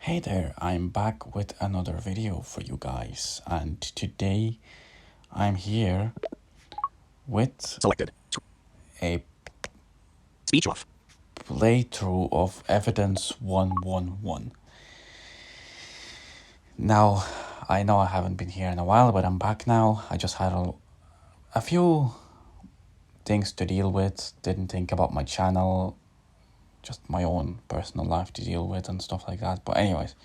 Hey there, I'm back with another video for you guys, and today I'm here with Selected. a Speech off. playthrough of Evidence 111. Now, I know I haven't been here in a while, but I'm back now. I just had a few things to deal with, didn't think about my channel, just my own personal life to deal with and stuff like that. But anyways,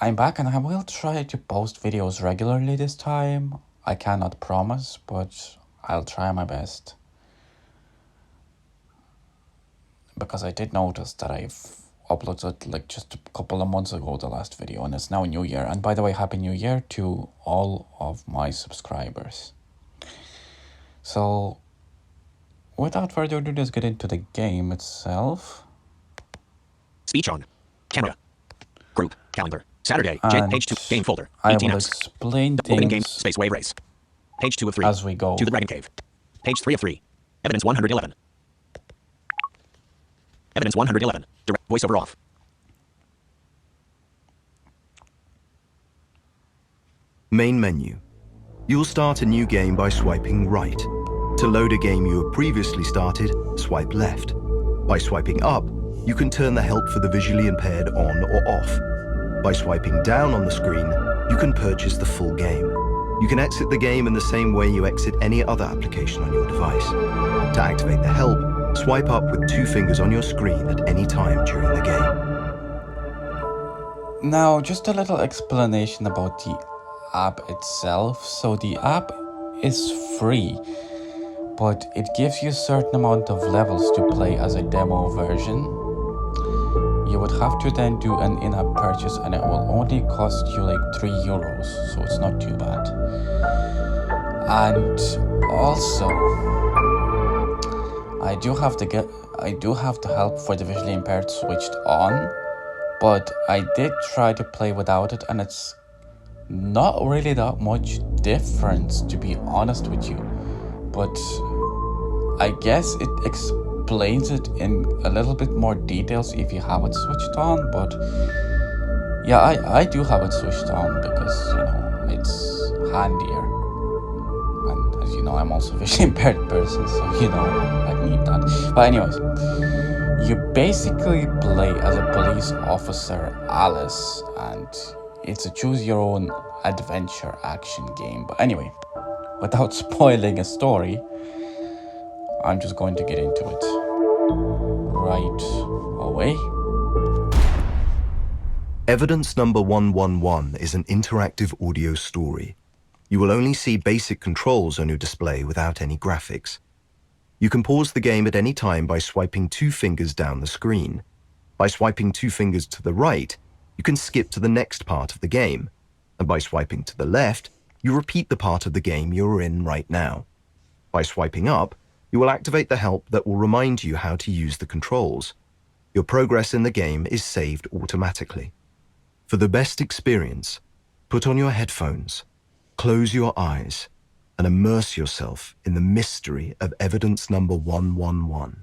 I'm back and I will try to post videos regularly this time. I cannot promise, but I'll try my best. Because I did notice that I've uploaded like just a couple of months ago the last video, and it's now New Year. And by the way, Happy New Year to all of my subscribers. So, without further ado, let's get into the game itself. Speech on. Camera. Group. Calendar. Saturday. And Page 2. Game folder. I 18 will apps. explain Opening game. things Space Wave Race. Page 2 of 3. as we go. To the Dragon Cave. Page 3 of 3. Evidence 111. Evidence 111. Direct voiceover off. Main menu. You will start a new game by swiping right. To load a game you have previously started, swipe left. By swiping up, you can turn the help for the visually impaired on or off. By swiping down on the screen, you can purchase the full game. You can exit the game in the same way you exit any other application on your device. To activate the help, swipe up with 2 fingers on your screen at any time during the game. Now, just a little explanation about the app itself. So the app is free, but it gives you a certain amount of levels to play as a demo version. You would have to then do an in-app purchase, and it will only cost you like €3, so it's not too bad. And also, I do have the help for the visually impaired switched on, but I did try to play without it, and it's not really that much difference, to be honest with you. But I guess it explains it in a little bit more details if you have it switched on. But yeah, I do have it switched on because, you know, it's handier. And as you know, I'm also a visually impaired person, so, you know, I need that. But anyways, you basically play as a police officer, Alice, and it's a choose your own adventure action game. But anyway, without spoiling a story, I'm just going to get into it right away. Evidence number 111 is an interactive audio story. You will only see basic controls on your display without any graphics. You can pause the game at any time by swiping 2 fingers down the screen. By swiping 2 fingers to the right, you can skip to the next part of the game. And by swiping to the left, you repeat the part of the game you're in right now. By swiping up, you will activate the help that will remind you how to use the controls. Your progress in the game is saved automatically. For the best experience, put on your headphones, close your eyes, and immerse yourself in the mystery of evidence number 111.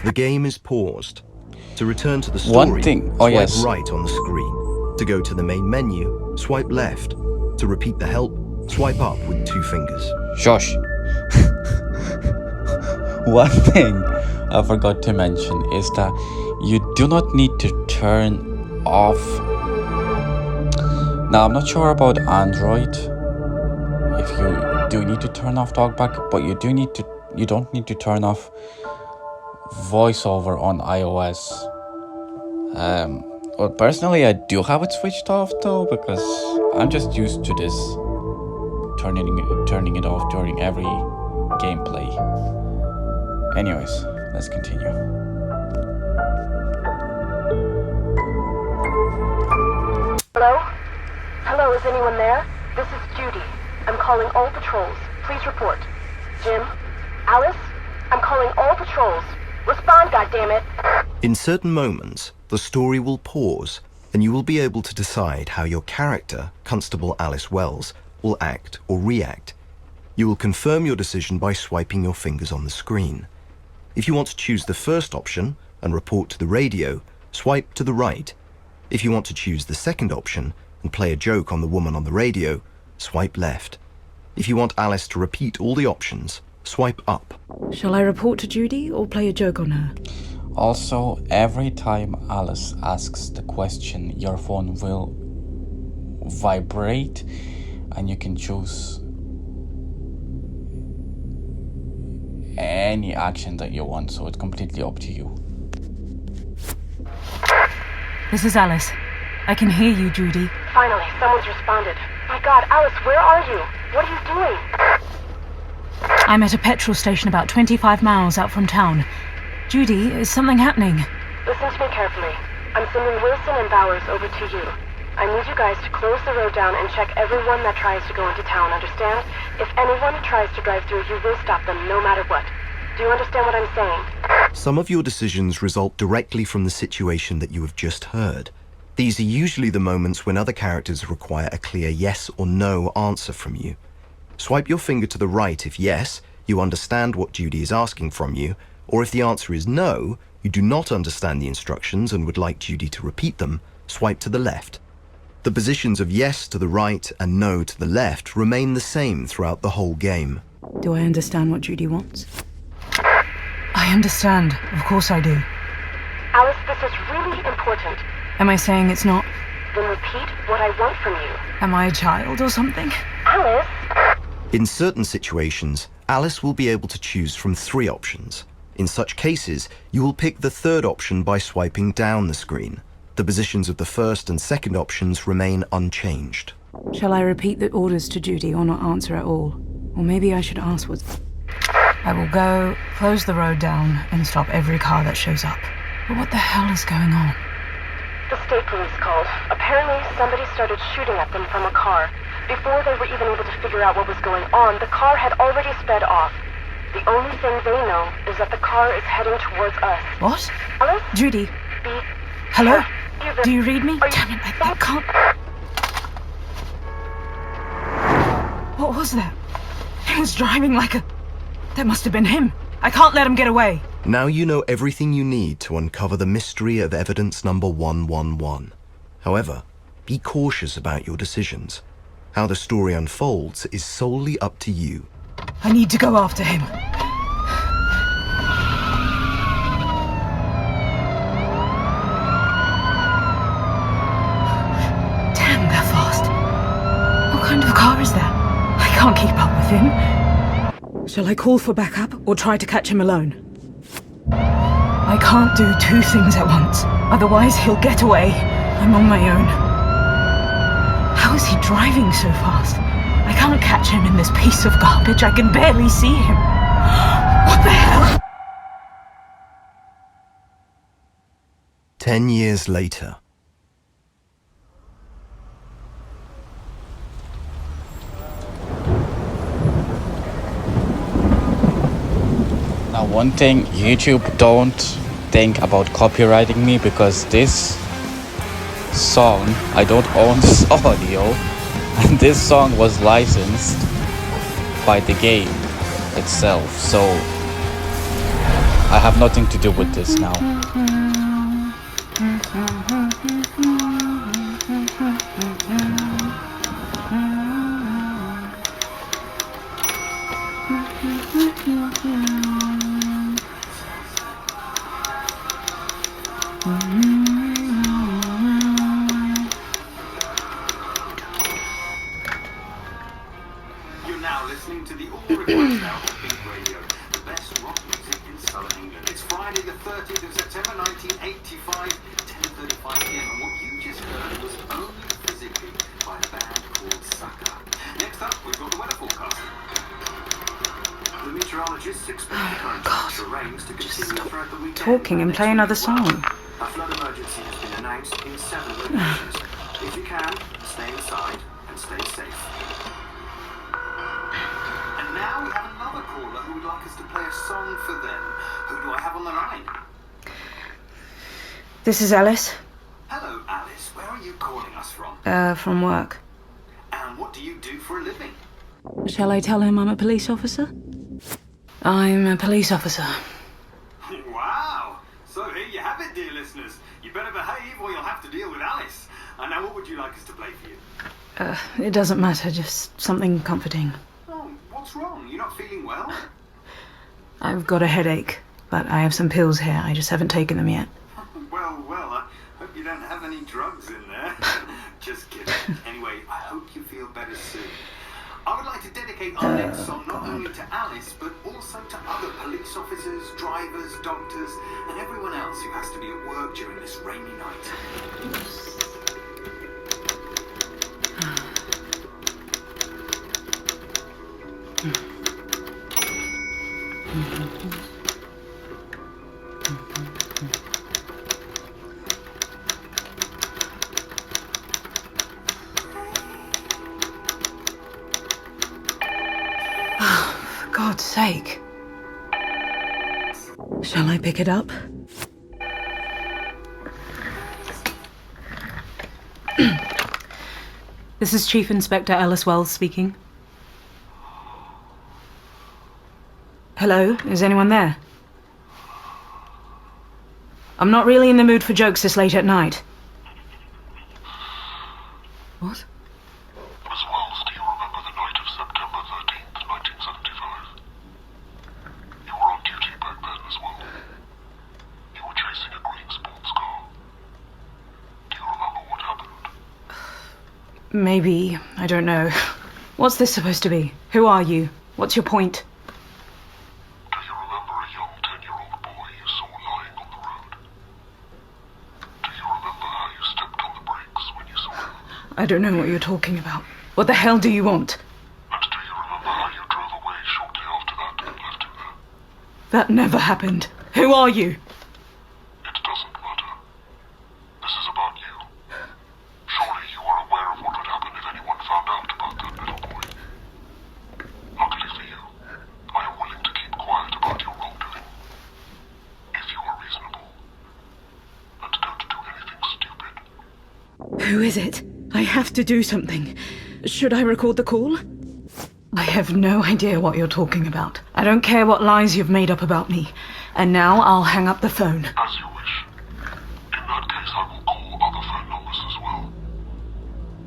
The game is paused. To return to the story, swipe right on the screen. To go to the main menu, swipe left. To repeat the help, swipe up with 2 fingers. Shush. One thing I forgot to mention is that you do not need to turn off. Now, I'm not sure about Android, if you do need to turn off TalkBack, but you don't need to turn off voiceover on iOS. Well, personally, I do have it switched off though, because I'm just used to this turning it off during every gameplay. Anyways, let's continue. Hello? Hello, is anyone there? This is Judy. I'm calling all patrols. Please report. Jim? Alice? I'm calling all patrols. Respond, goddammit. In certain moments, the story will pause, and you will be able to decide how your character, Constable Alice Wells, will act or react. You will confirm your decision by swiping your fingers on the screen. If you want to choose the first option and report to the radio, swipe to the right. If you want to choose the second option and play a joke on the woman on the radio, swipe left. If you want Alice to repeat all the options, swipe up. Shall I report to Judy or play a joke on her? Also, every time Alice asks the question, your phone will vibrate and you can choose any action that you want, so it's completely up to you. This is Alice. I can hear you, Judy. Finally, someone's responded. My God, Alice, where are you? What are you doing? I'm at a petrol station about 25 miles out from town. Judy, is something happening? Listen to me carefully. I'm sending Wilson and Bowers over to you. I need you guys to close the road down and check everyone that tries to go into town, understand? If anyone tries to drive through, you will stop them no matter what. Do you understand what I'm saying? Some of your decisions result directly from the situation that you have just heard. These are usually the moments when other characters require a clear yes or no answer from you. Swipe your finger to the right if yes, you understand what Judy is asking from you, or if the answer is no, you do not understand the instructions and would like Judy to repeat them, swipe to the left. The positions of yes to the right and no to the left remain the same throughout the whole game. Do I understand what Judy wants? I understand. Of course I do. Alice, this is really important. Am I saying it's not? Then repeat what I want from you. Am I a child or something? Alice? In certain situations, Alice will be able to choose from 3 options. In such cases, you will pick the third option by swiping down the screen. The positions of the first and second options remain unchanged. Shall I repeat the orders to Judy or not answer at all? Or maybe I should ask what... I will go, close the road down, and stop every car that shows up. But what the hell is going on? The state police called. Apparently, somebody started shooting at them from a car. Before they were even able to figure out what was going on, the car had already sped off. The only thing they know is that the car is heading towards us. What? Alice? Judy? Be... Hello? Either- Do you read me? Are you- Damn it, I can't... What was that? He was driving like a... That must have been him. I can't let him get away. Now you know everything you need to uncover the mystery of evidence number 111. However, be cautious about your decisions. How the story unfolds is solely up to you. I need to go after him. Damn, they're fast. What kind of car is that? I can't keep up with him. Shall I call for backup or try to catch him alone? I can't do 2 things at once. Otherwise, he'll get away. I'm on my own. How is he driving so fast? I can't catch him in this piece of garbage. I can barely see him. What the hell? 10 years later. Now, one thing, YouTube, don't think about copywriting me, because this song, I don't own this audio, and this song was licensed by the game itself, so I have nothing to do with this now. You're now listening to the all-recorded sound of Big Radio, the best rock music in southern England. It's Friday the 30th of September 1985, 10:35 p.m. And what you just heard was only physically by a band called Sucker. Next up, we've got the weather forecast. The meteorologists expect the current temperature rains to continue throughout the weekend. Talking and play another song. A flood emergency has been announced in 7 locations. If you can, stay inside and stay safe. And now we have another caller who would like us to play a song for them. Who do I have on the line? This is Alice. Hello, Alice. Where are you calling us from? From work. And what do you do for a living? leaving. Shall I tell him I'm a police officer? I'm a police officer. Wow! So here you have it, dear listeners. You better behave or you'll have to deal with Alice. And now what would you like us to play for you? It doesn't matter, just something comforting. Oh, what's wrong? You're not feeling well? I've got a headache, but I have some pills here. I just haven't taken them yet. Well, I hope you don't have any drugs in there. Just kidding. Anyway, I hope you feel better soon. I would like to dedicate our next song not only to Alice, but also to other police officers, drivers, doctors, and everyone else who has to be at work during this rainy night. For God's sake. Shall I pick it up? This is Chief Inspector Alice Wells speaking. Hello, is anyone there? I'm not really in the mood for jokes this late at night. What? Miss Wells, do you remember the night of September 13th, 1975? You were on duty back then as well. You were chasing a green sports car. Do you remember what happened? Maybe. I don't know. What's this supposed to be? Who are you? What's your point? Do you remember a young 10-year-old boy you saw lying on the road? Do you remember how you stepped on the brakes when you saw him? I don't know what you're talking about. What the hell do you want? And do you remember how you drove away shortly after that and left him there? That never happened. Who are you? It doesn't matter. This is about you. Surely you were aware of what would happen if anyone found out about that little boy. Luckily for you, I am willing to keep quiet about your wrongdoing. If you are reasonable. And don't do anything stupid. Who is it? I have to do something. Should I record the call? I have no idea what you're talking about. I don't care what lies you've made up about me. And now I'll hang up the phone. As you wish. In that case, I will call other phone numbers as well.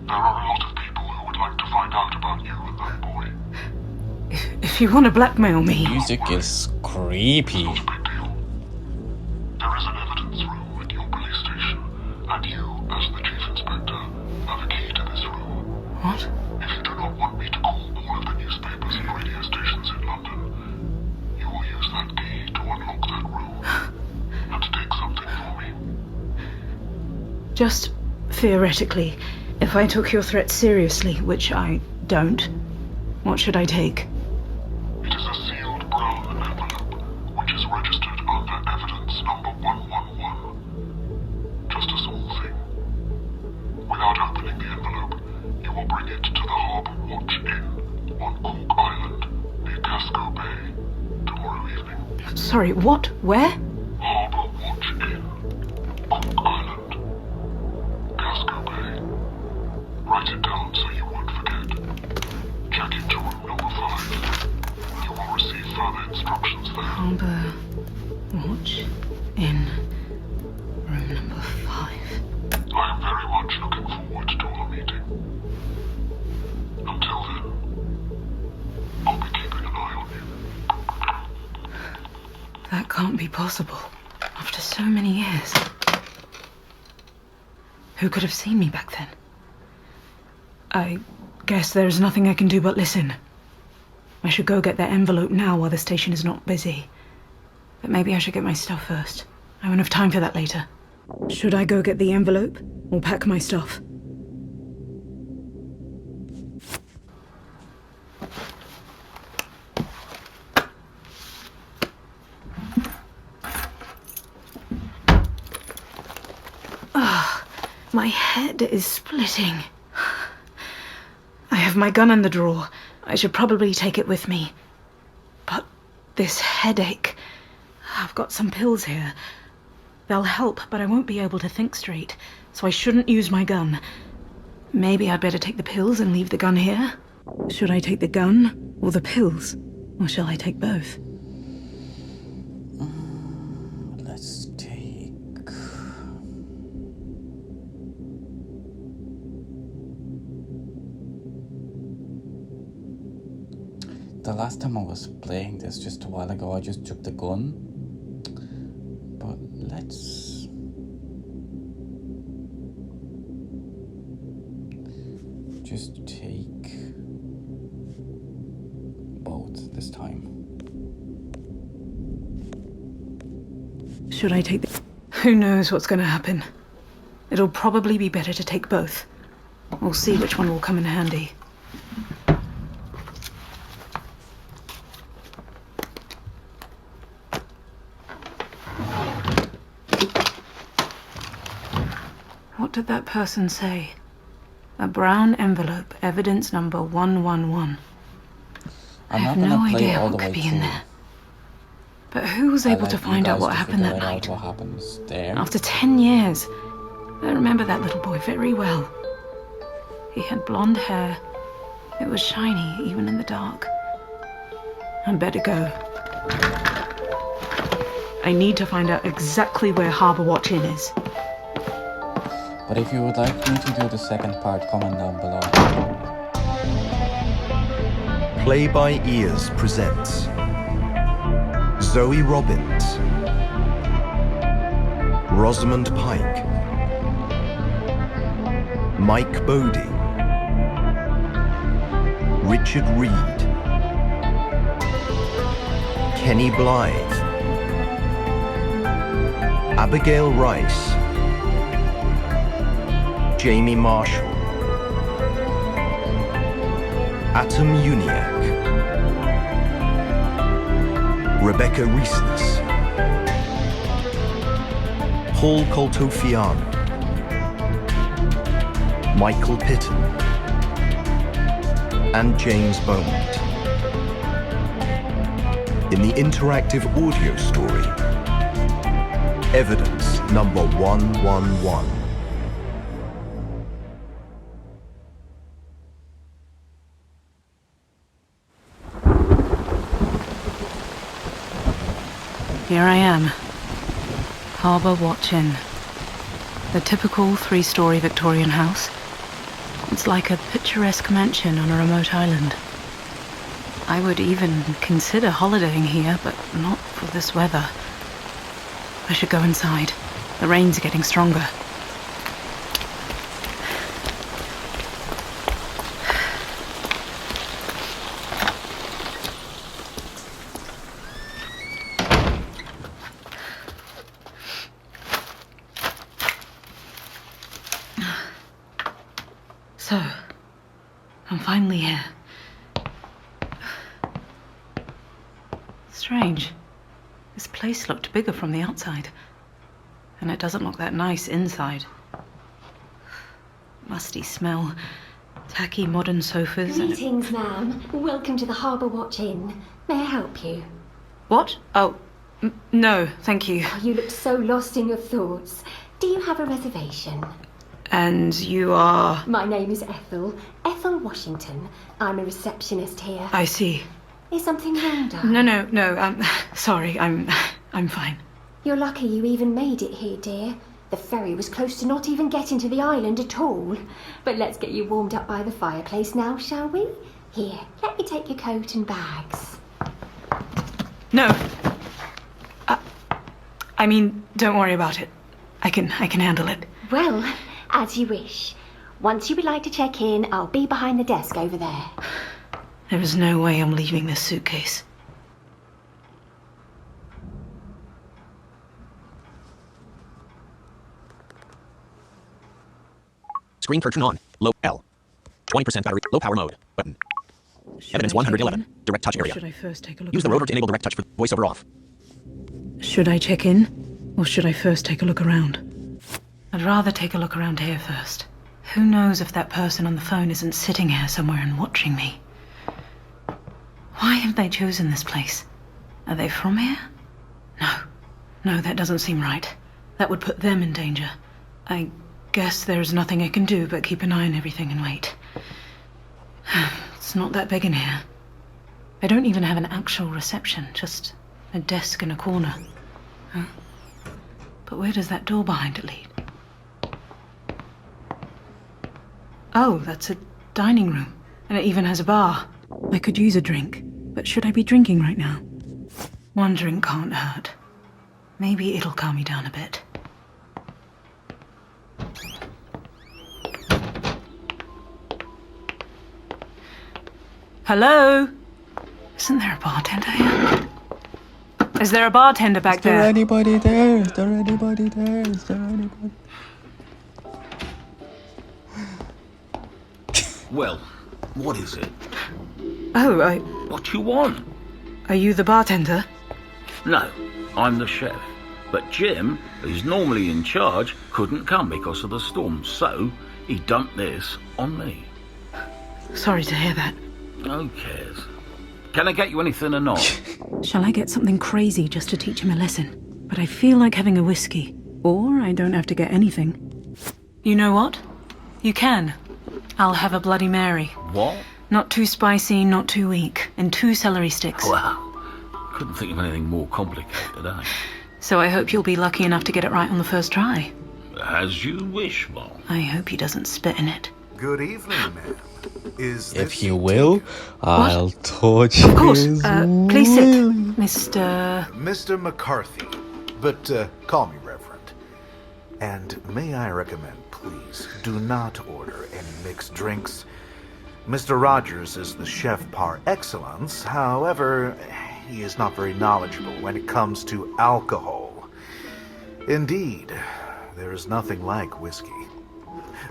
There are a lot of people who would like to find out about you and that boy. If you want to blackmail me... Music is creepy. Not a big deal. There is an evidence room at your police station, and you, as the chief inspector, have a key to this room. What? If you do not want me to call all of the newspapers and radio stations in London, you will use that key to unlock that room and take something for me. Just theoretically, if I took your threat seriously, which I don't, what should I take? It is a sealed brown envelope, which is registered under evidence number 111. Just a small thing. Without opening the envelope, you will bring it to the Harbour Watch Inn on Cork Island, near Casco Bay, tomorrow evening. Sorry, what? Where? Harbour Watch Inn, Cork Island, Casco Bay. Write it down so you won't forget. Check into room number 5. You will receive further instructions there. Harbour Watch in room number 5. I am very much looking forward to our meeting. Until then, I'll be keeping an eye on you. That can't be possible. After so many years. Who could have seen me back then? I guess there is nothing I can do but listen. I should go get that envelope now while the station is not busy. But maybe I should get my stuff first. I won't have time for that later. Should I go get the envelope or pack my stuff? My head is splitting. I have my gun in the drawer. I should probably take it with me. But this headache... I've got some pills here. They'll help, but I won't be able to think straight, so I shouldn't use my gun. Maybe I'd better take the pills and leave the gun here? Should I take the gun or the pills? Or shall I take both? Let's take... The last time I was playing this just a while ago, I just took the gun. But let's... just take both this time. Should I take the... Who knows what's going to happen? It'll probably be better to take both. We'll see which one will come in handy. What did that person say? A brown envelope, evidence number 111. I have no idea what could be in there. But who was able to find out what happened that night? What happens there. After 10 years, I remember that little boy very well. He had blonde hair. It was shiny, even in the dark. I'd better go. I need to find out exactly where Harbour Watch Inn is. But if you would like me to do the second part, comment down below. Play by Ears presents Zoe Robbins, Rosamund Pike, Mike Bodie, Richard Reed, Kenny Blythe, Abigail Rice, Jamie Marshall, Atom Uniac, Rebecca Reesness, Paul Coltofiano, Michael Pitton, and James Beaumont. In the interactive audio story, Evidence number 111. Here I am. Harbour Watch Inn. The typical three-story Victorian house. It's like a picturesque mansion on a remote island. I would even consider holidaying here, but not for this weather. I should go inside. The rain's getting stronger. So, I'm finally here. Strange. This place looked bigger from the outside. And it doesn't look that nice inside. Musty smell. Tacky modern sofas. Greetings, ma'am. Welcome to the Harbour Watch Inn. May I help you? What? Oh, no, thank you. Oh, you look so lost in your thoughts. Do you have a reservation? And you are? My name is Ethel. Ethel Washington. I'm a receptionist here. I see. Is something wrong, darling? No, sorry, I'm fine. You're lucky you even made it here, dear. The ferry was close to not even getting to the island at all. But let's get you warmed up by the fireplace now, shall we? Here, let me take your coat and bags. No. I mean, don't worry about it. I can handle it. Well, as you wish. Once you would like to check in, I'll be behind the desk over there. There is no way I'm leaving this suitcase. Screen curtain on. Low L. 20% battery. Low power mode. Button. Evidence 111. Direct touch area. Should I first take a look? Use the rotor to enable direct touch for voiceover off. Should I check in? Or should I first take a look around? I'd rather take a look around here first. Who knows if that person on the phone isn't sitting here somewhere and watching me? Why have they chosen this place? Are they from here? No, that doesn't seem right. That would put them in danger. I guess there's nothing I can do but keep an eye on everything and wait. It's not that big in here. I don't even have an actual reception, just a desk in a corner. Huh? But where does that door behind it lead? Oh, that's a dining room. And it even has a bar. I could use a drink, but should I be drinking right now? One drink can't hurt. Maybe it'll calm me down a bit. Hello? Isn't there a bartender here? Is there a bartender back Is there there? anybody there? Is there anybody there? Is there anybody? Well, what is it? Oh, What you want? are you the bartender? No, I'm the chef. But Jim, who's normally in charge, couldn't come because of the storm, so he dumped this on me. Sorry to hear that. Who cares? Can I get you anything or not? Shall I get something crazy just to teach him a lesson? But I feel like having a whiskey. Or I don't have to get anything. You know what? You can. I'll have a Bloody Mary. What? Not too spicy, not too weak. And 2 celery sticks. Well, couldn't think of anything more complicated, eh? So I hope you'll be lucky enough to get it right on the first try. As you wish, Vol. I hope he doesn't spit in it. Good evening, ma'am. Is If this you will, I'll torch Of course. his Please sit, will. Mr. Mr. McCarthy? But call me Reverend. And may I recommend, please, do not order any mixed drinks. Mr. Rogers is the chef par excellence. However, he is not very knowledgeable when it comes to alcohol. Indeed, there is nothing like whiskey.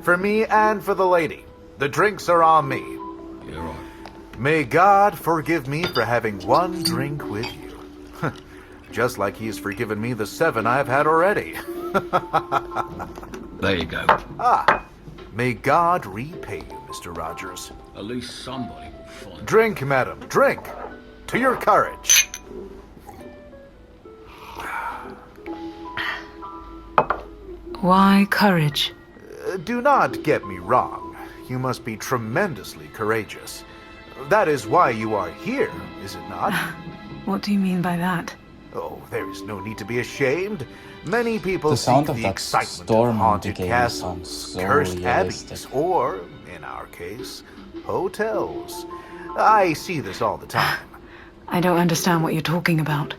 For me and for the lady, the drinks are on me. You're right. May God forgive me for having one drink with you. Just like he's forgiven me the 7 I've had already. There you go. May God repay you, Mr. Rogers. At least somebody will find. Drink, madam, drink. To your courage. Why courage? Do not get me wrong. You must be tremendously courageous. That is why you are here, is it not? What do you mean by that? Oh, there is no need to be ashamed. Many people The sound seek of the that excitement storm of haunted game castles, sounds so cursed realistic. abbeys, or, in our case, hotels. I see this all the time. I don't understand what you're talking about.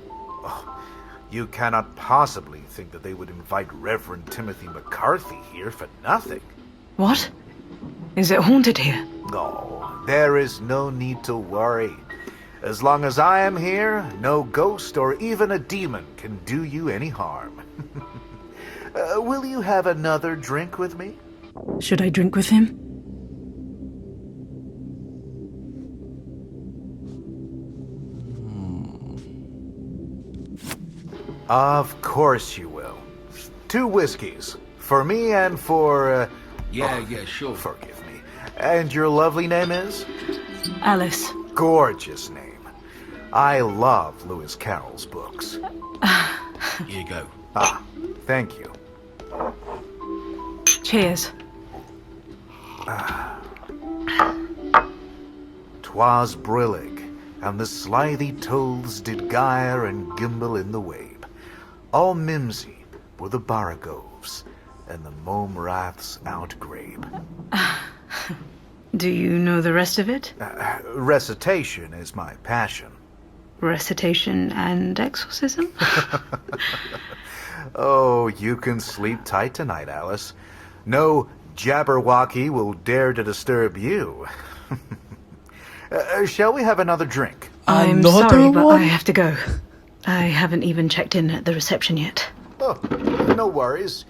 You cannot possibly think that they would invite Reverend Timothy McCarthy here for nothing. What? Is it haunted here? No, there is no need to worry. As long as I am here, no ghost or even a demon can do you any harm. Will you have another drink with me? Should I drink with him? Of course you will. 2 whiskeys. For me and for, Yeah, sure. forgive me. And your lovely name is? Alice. Gorgeous name. I love Lewis Carroll's books. Here you go. Thank you. Cheers. 'Twas brillig, and the slithy toads did gyre and gimble in the wabe. All mimsy were the baragoves, and the mome raths outgrabe. Do you know the rest of it? Recitation is my passion. Recitation and exorcism? Oh, you can sleep tight tonight, Alice. No Jabberwocky will dare to disturb you. Shall we have another drink? I'm Another sorry, but one? I have to go. I haven't even checked in at the reception yet. Oh, no worries.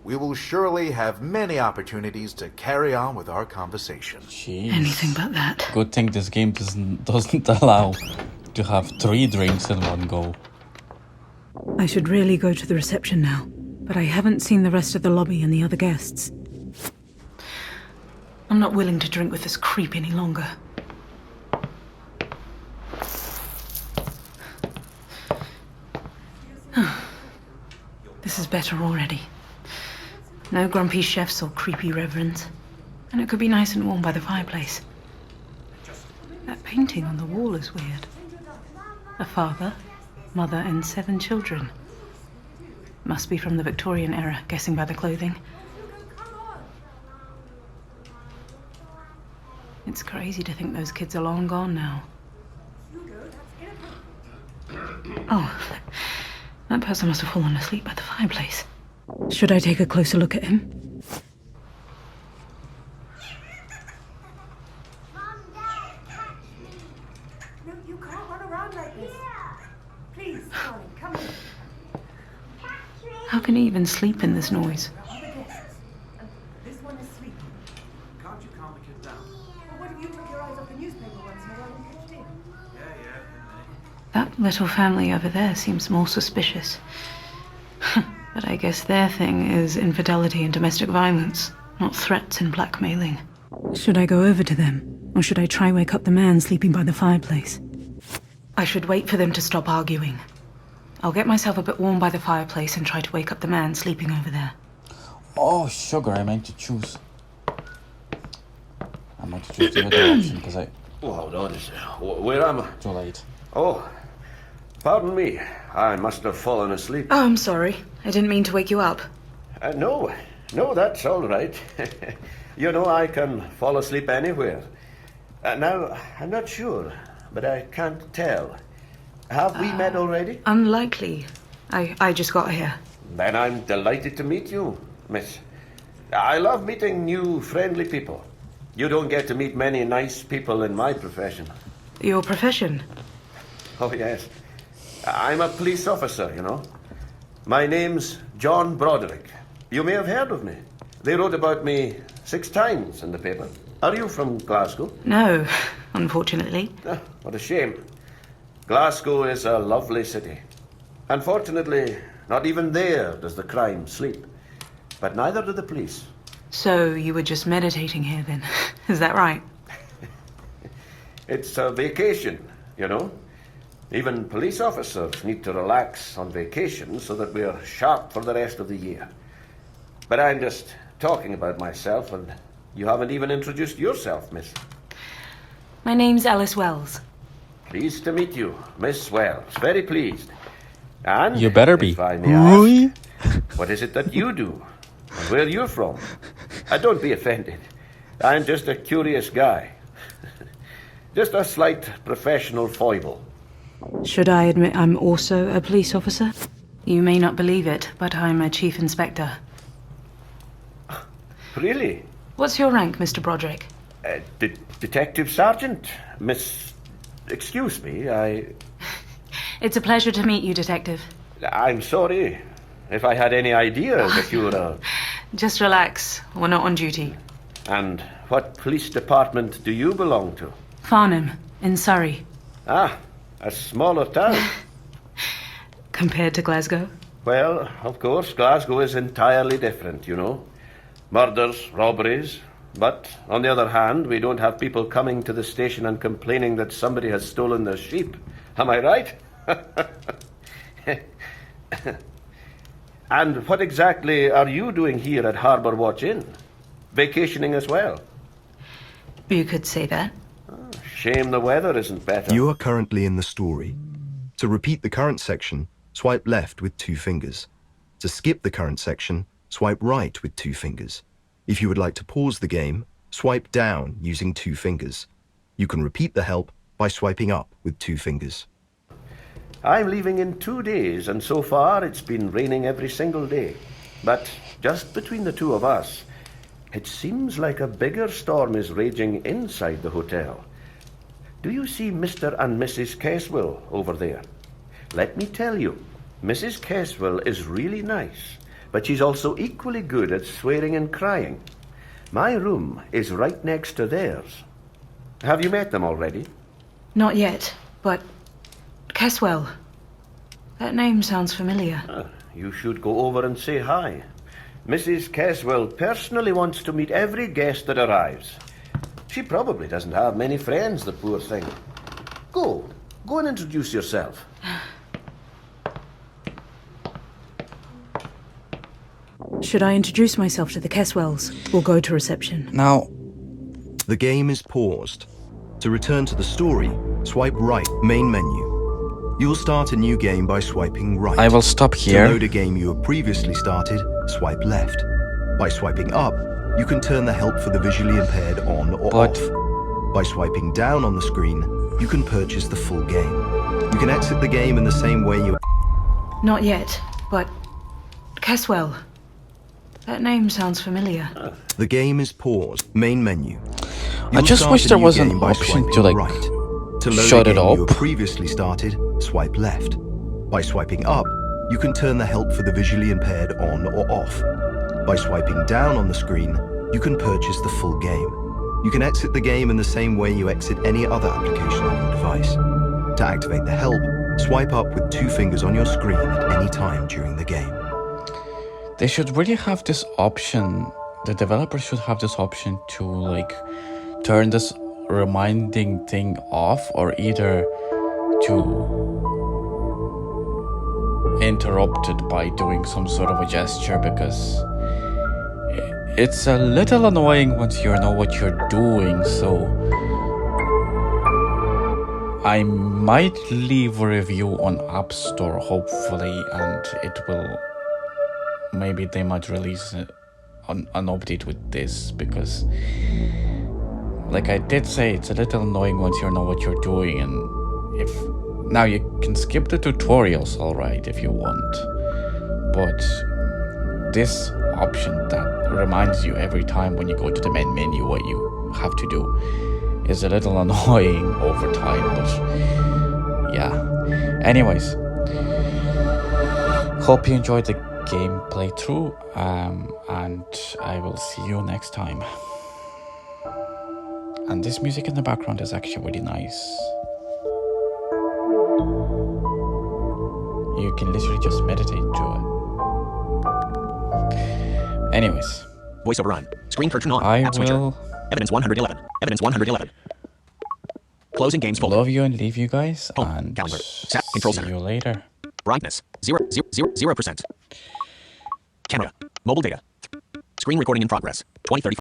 We will surely have many opportunities to carry on with our conversation. Jeez. Anything but that. Good thing this game doesn't allow to have 3 drinks in one go. I should really go to the reception now, but I haven't seen the rest of the lobby and the other guests. I'm not willing to drink with this creep any longer. This is better already. No grumpy chefs or creepy reverends. And it could be nice and warm by the fireplace. That painting on the wall is weird. A father, mother, and 7 children. Must be from the Victorian era, guessing by the clothing. It's crazy to think those kids are long gone now. Oh, that person must have fallen asleep by the fireplace. Should I take a closer look at him? No, you can't run around like this. Please, darling, come in. How can he even sleep in this noise? This one is sleeping. Can't you calm the kid down? Well, what if you took your eyes off the newspaper once in a while and pitched in? That little family over there seems more suspicious. But I guess their thing is infidelity and domestic violence, not threats and blackmailing. Should I go over to them? Or should I try wake up the man sleeping by the fireplace? I should wait for them to stop arguing. I'll get myself a bit warm by the fireplace and try to wake up the man sleeping over there. Oh, sugar, I meant to choose. I meant to choose the other option because I... Oh, hold on. Where am I? Too late. Oh, pardon me. I must have fallen asleep. Oh, I'm sorry. I didn't mean to wake you up. No, that's all right. You know, I can fall asleep anywhere. Now, I'm not sure, but I can't tell. Have we met already? Unlikely. I just got here. Then I'm delighted to meet you, miss. I love meeting new, friendly people. You don't get to meet many nice people in my profession. Your profession? Oh, yes. I'm a police officer, you know. My name's John Broderick. You may have heard of me. They wrote about me 6 times in the paper. Are you from Glasgow? No, unfortunately. Ah, what a shame. Glasgow is a lovely city. Unfortunately, not even there does the crime sleep. But neither do the police. So you were just meditating here then? Is that right? It's a vacation, you know. Even police officers need to relax on vacation so that we're sharp for the rest of the year. But I'm just talking about myself, and you haven't even introduced yourself, miss. My name's Alice Wells. Pleased to meet you, Miss Wells. Very pleased. And You better be. if I may ask, what is it that you do? And where you're from? Don't be offended. I'm just a curious guy. Just a slight professional foible. Should I admit I'm also a police officer? You may not believe it, but I'm a chief inspector. Really? What's your rank, Mr. Broderick? Detective Sergeant, Miss... Excuse me, It's a pleasure to meet you, Detective. I'm sorry if I had any idea that you were a... Just relax. We're not on duty. And what police department do you belong to? Farnham, in Surrey. Ah, a smaller town. Compared to Glasgow? Well, of course, Glasgow is entirely different, you know. Murders, robberies. But, on the other hand, we don't have people coming to the station and complaining that somebody has stolen their sheep. Am I right? And what exactly are you doing here at Harbour Watch Inn? Vacationing as well? You could say that. Shame the weather isn't better. You are currently in the story. To repeat the current section, swipe left with 2 fingers. To skip the current section, swipe right with 2 fingers. If you would like to pause the game, swipe down using 2 fingers. You can repeat the help by swiping up with 2 fingers. I'm leaving in 2 days, and so far it's been raining every single day. But just between the two of us, it seems like a bigger storm is raging inside the hotel. Do you see Mr. and Mrs. Caswell over there? Let me tell you, Mrs. Caswell is really nice, but she's also equally good at swearing and crying. My room is right next to theirs. Have you met them already? Not yet, but... Caswell. That name sounds familiar. You should go over and say hi. Mrs. Caswell personally wants to meet every guest that arrives. She probably doesn't have many friends, the poor thing. Go and introduce yourself. Should I introduce myself to the Caswells or go to reception? Now... The game is paused. To return to the story, swipe right, main menu. You will start a new game by swiping right. I will stop here. To load a game you have previously started, swipe left. By swiping up, you can turn the help for the visually impaired on or off. By swiping down on the screen, you can purchase the full game. You can exit the game in the same way you... Not yet, but... Caswell. That name sounds familiar. The game is paused. Main menu. I just wish there was an option to like To load shut a it game up. you have previously started, swipe left. By swiping up, you can turn the help for the visually impaired on or off. By swiping down on the screen, you can purchase the full game. You can exit the game in the same way you exit any other application on your device. To activate the help, swipe up with 2 fingers on your screen at any time during the game. They should really have this option. The developers should have this option to like turn this reminding thing off, or either to interrupt it by doing some sort of a gesture, because it's a little annoying once you know what you're doing. So I might leave a review on App Store, hopefully, and it will... Maybe they might release an update with this, because like I did say, it's a little annoying once you know what you're doing. And if now you can skip the tutorials, alright, if you want, but this option that reminds you every time when you go to the main menu what you have to do is a little annoying over time. But yeah, anyways, hope you enjoyed the game playthrough, and I will see you next time. And this music in the background is actually really nice. You can literally just meditate to it. Anyways, Voiceover on. Screen curtain on. I App switcher. will Evidence 111. Evidence 111. Closing games folder. love you and leave you guys, Home. and Calendar. Set. Control see center. you later. Brightness. 0%. Camera. Mobile data. Screen recording in progress. 2035.